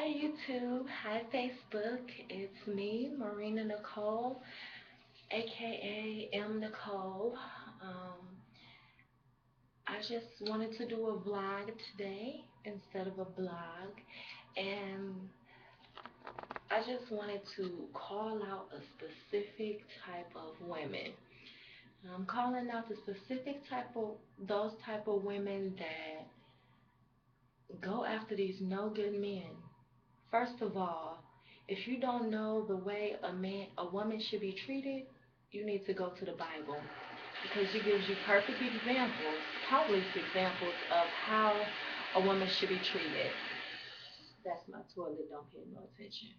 YouTube. Hi Facebook. It's me, Marina Nicole, aka M Nicole. Um, I just wanted to do a vlog today instead of a blog, and I just wanted to call out a specific type of women. I'm calling out the specific type of those type of women that go after these no good men. First of all, if you don't know the way a woman should be treated, you need to go to the Bible because it gives you perfect examples, countless examples of how a woman should be treated. That's my toilet, don't pay no attention.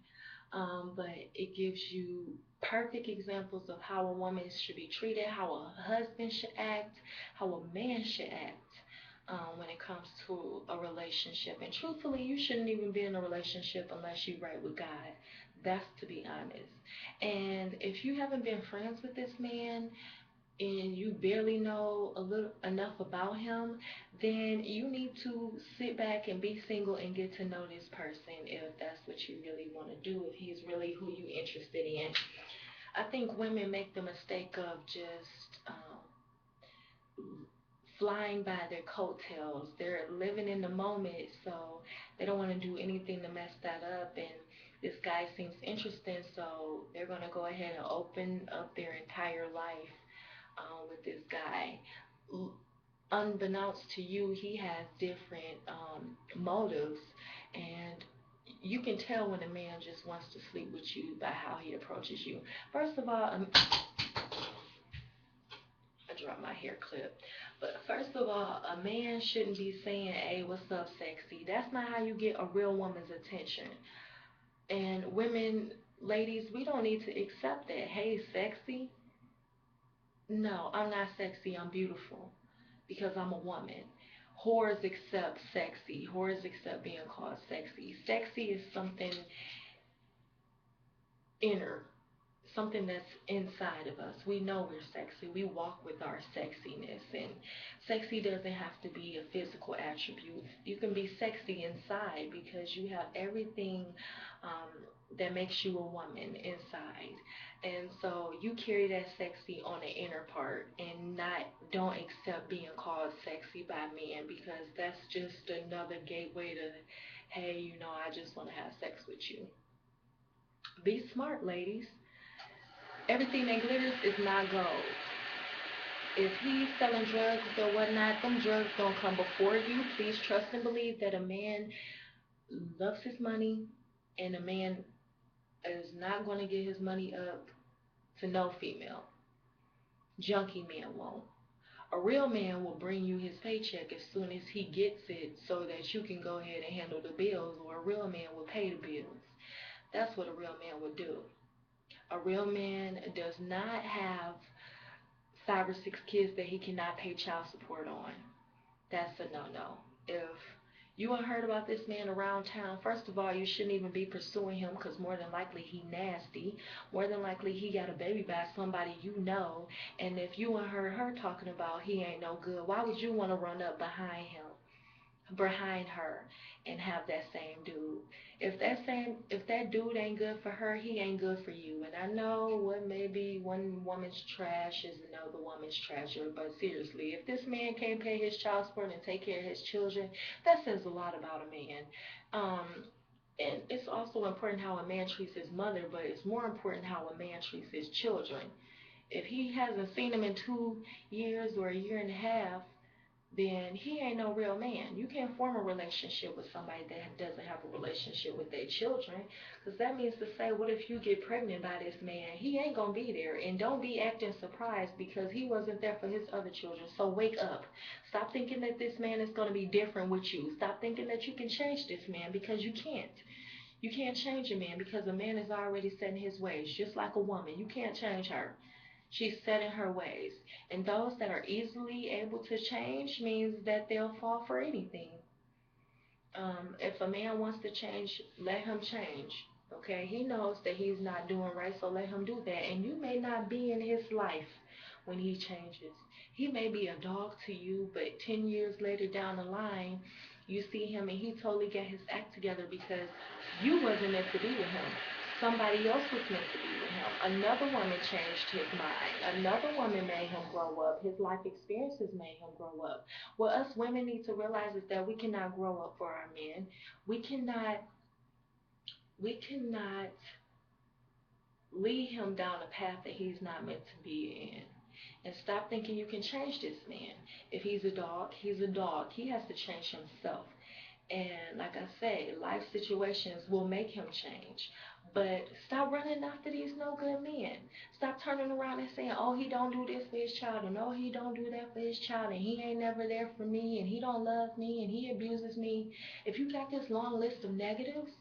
But it gives you perfect examples of how a woman should be treated, how a husband should act, how a man should act when it comes to a relationship. And truthfully, you shouldn't even be in a relationship unless you're right with God. That's to be honest. And if you haven't been friends with this man, and you barely know a little enough about him, then you need to sit back and be single and get to know this person if that's what you really want to do, if he's really who you interested in. I think women make the mistake of just flying by their coattails. They're living in the moment, so they don't want to do anything to mess that up. And this guy seems interesting, so they're going to go ahead and open up their entire life with this guy. Unbeknownst to you, he has different motives, and you can tell when a man just wants to sleep with you by how he approaches you. First of all, I dropped my hair clip. But first of all, a man shouldn't be saying, "Hey, what's up, sexy?" That's not how you get a real woman's attention. And women, ladies, we don't need to accept that. "Hey, sexy." No, I'm not sexy. I'm beautiful because I'm a woman. Whores accept sexy. Whores accept being called sexy. Sexy is something inner, something that's inside of us. We know we're sexy. We walk with our sexiness. And sexy doesn't have to be a physical attribute. You can be sexy inside because you have everything um, that makes you a woman inside. And so you carry that sexy on the inner part and not don't accept being called sexy by men because that's just another gateway to, hey, I just want to have sex with you. Be smart, ladies. Everything that glitters is not gold. If he's selling drugs or whatnot, them drugs don't come before you. Please trust and believe that a man loves his money and a man is not going to get his money up to no female. Junky man won't. A real man will bring you his paycheck as soon as he gets it so that you can go ahead and handle the bills, or a real man will pay the bills. That's what a real man would do. A real man does not have 5 or 6 kids that he cannot pay child support on. That's a no-no. If you ain't heard about this man around town, first of all, you shouldn't even be pursuing him because more than likely he nasty. More than likely he got a baby by somebody you know. And if you ain't heard her talking about he ain't no good, why would you want to run up behind her and have that same dude? If that dude ain't good for her, he ain't good for you. And I know what maybe one woman's trash is another woman's treasure, but seriously, if this man can't pay his child support and take care of his children, that says a lot about a man. And it's also important how a man treats his mother, but it's more important how a man treats his children. If he hasn't seen them in 2 years or a year and a half, then he ain't no real man. You can't form a relationship with somebody that doesn't have a relationship with their children. Because that means to say, what if you get pregnant by this man? He ain't going to be there. And don't be acting surprised because he wasn't there for his other children. So wake up. Stop thinking that this man is going to be different with you. Stop thinking that you can change this man because you can't. You can't change a man because a man is already set in his ways, just like a woman. You can't change her. She's set in her ways. And those that are easily able to change means that they'll fall for anything. If a man wants to change, let him change. Okay, he knows that he's not doing right, so let him do that. And you may not be in his life when he changes. He may be a dog to you, but 10 years later down the line, You see him and he totally got his act together because you wasn't meant to be with him. Somebody else was meant to be with him. Another woman changed his mind. Another woman made him grow up. His life experiences made him grow up. What us women need to realize is that we cannot grow up for our men. We cannot we cannot lead him down a path that he's not meant to be in. And stop thinking you can change this man. If he's a dog, he's a dog. He has to change himself. And like I say, life situations will make him change. But stop running after these no good men. Stop turning around and saying, oh, he don't do this for his child, and oh, he don't do that for his child, and he ain't never there for me, and he don't love me, and he abuses me. If you got this long list of negatives,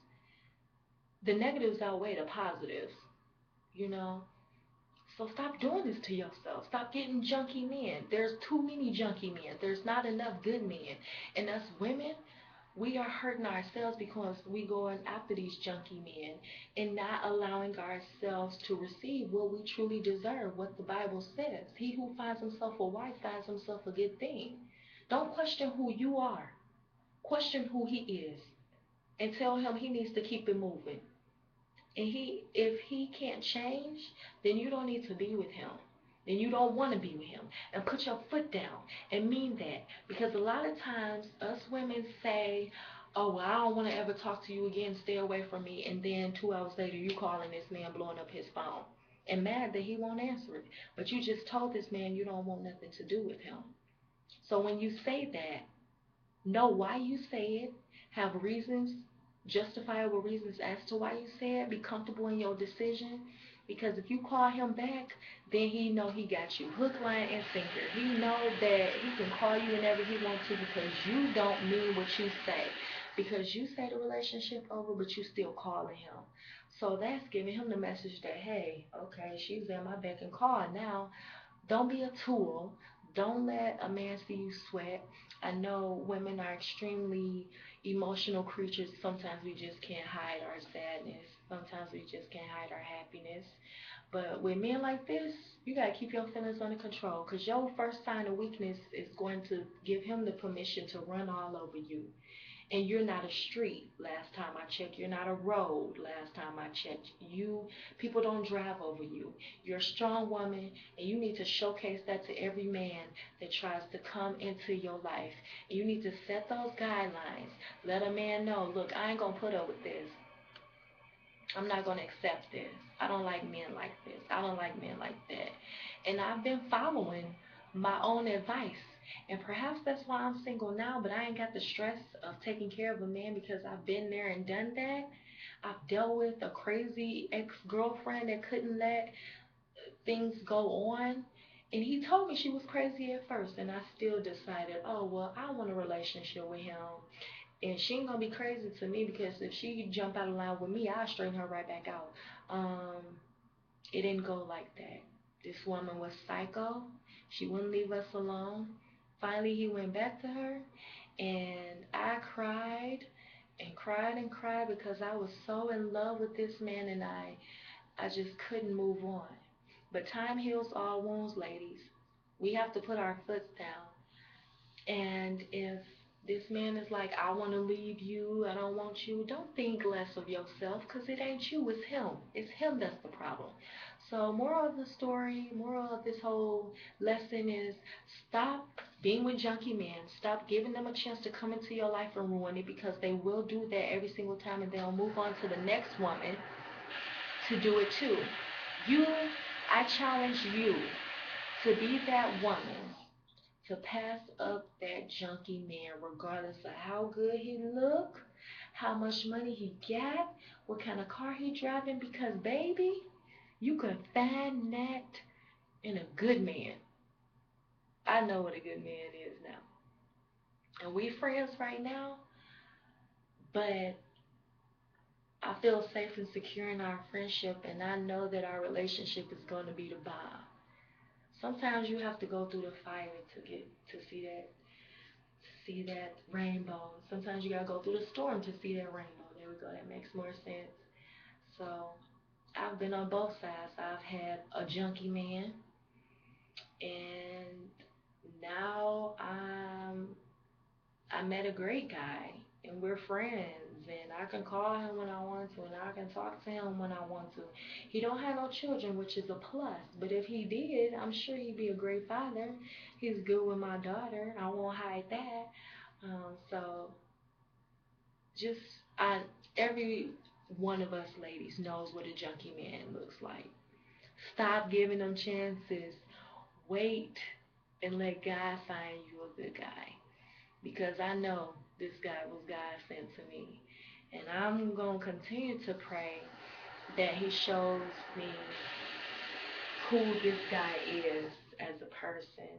the negatives outweigh the positives, you know? So stop doing this to yourself. Stop getting junky men. There's too many junky men. There's not enough good men. And us women, we are hurting ourselves because we going after these junky men and not allowing ourselves to receive what we truly deserve, what the Bible says. He who finds himself a wife finds himself a good thing. Don't question who you are. Question who he is and tell him he needs to keep it moving. And if he can't change, then you don't need to be with him. Then you don't want to be with him. And put your foot down and mean that. Because a lot of times us women say, oh, well, I don't want to ever talk to you again, stay away from me. And then 2 hours later, you calling this man blowing up his phone. And mad that he won't answer it. But you just told this man you don't want nothing to do with him. So when you say that, know why you say it, have reasons, justifiable reasons as to why you say it, be comfortable in your decision. Because if you call him back, then he know he got you hook, line, and sinker. He know that he can call you whenever he wants to because you don't mean what you say. Because you say the relationship over, but you still calling him. So that's giving him the message that, hey, okay, she's at my beck and call now. Don't be a tool. Don't let a man see you sweat. I know women are extremely emotional creatures. Sometimes we just can't hide our sadness. Sometimes we just can't hide our happiness. But with men like this, you gotta keep your feelings under control because your first sign of weakness is going to give him the permission to run all over you. And you're not a street, last time I checked. You're not a road, last time I checked. People don't drive over you. You're a strong woman, and you need to showcase that to every man that tries to come into your life. And you need to set those guidelines. Let a man know, look, I ain't gonna put up with this. I'm not going to accept this. I don't like men like this. I don't like men like that. And I've been following my own advice. And perhaps that's why I'm single now, but I ain't got the stress of taking care of a man because I've been there and done that. I've dealt with a crazy ex-girlfriend that couldn't let things go on. And he told me she was crazy at first, and I still decided, oh, well, I want a relationship with him. And she ain't gonna be crazy to me because if she jump out of line with me, I'll straighten her right back out. It didn't go like that. This woman was psycho. She wouldn't leave us alone. Finally, he went back to her, and I cried and cried and cried because I was so in love with this man, and I just couldn't move on. But time heals all wounds, ladies. We have to put our foot down. And if this man is like, I want to leave you, I don't want you, don't think less of yourself because it ain't you, it's him. It's him that's the problem. So, moral of the story, moral of this whole lesson is stop being with junkie men. Stop giving them a chance to come into your life and ruin it because they will do that every single time and they'll move on to the next woman to do it too. You, I challenge you to be that woman to pass up that junkie man regardless of how good he look, how much money he got, what kind of car he driving because baby, you can find that in a good man. I know what a good man is now. And we friends right now, but I feel safe and secure in our friendship and I know that our relationship is going to be the bomb. Sometimes you have to go through the fire to get to see that rainbow. Sometimes you gotta go through the storm to see that rainbow. There we go. That makes more sense. So I've been on both sides. I've had a junkie man, and now I met a great guy and we're friends and I can call him when I want to and I can talk to him when I want to. He don't have no children, which is a plus, but if he did, I'm sure he'd be a great father. He's good with my daughter. I won't hide that. So just I every one of us ladies knows what a junkie man looks like. Stop giving them chances. Wait and let God find you a good guy. Because I know this guy was God sent to me. And I'm going to continue to pray that he shows me who this guy is as a person.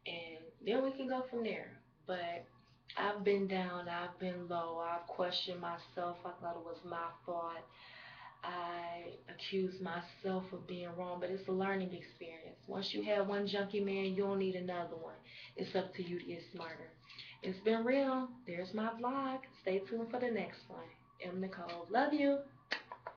And then we can go from there. But I've been down, I've been low, I've questioned myself. I thought it was my fault. I accuse myself of being wrong, but it's a learning experience. Once you have one junkie man, you don't need another one. It's up to you to get smarter. It's been real. There's my vlog. Stay tuned for the next one. M. Nicole. Love you.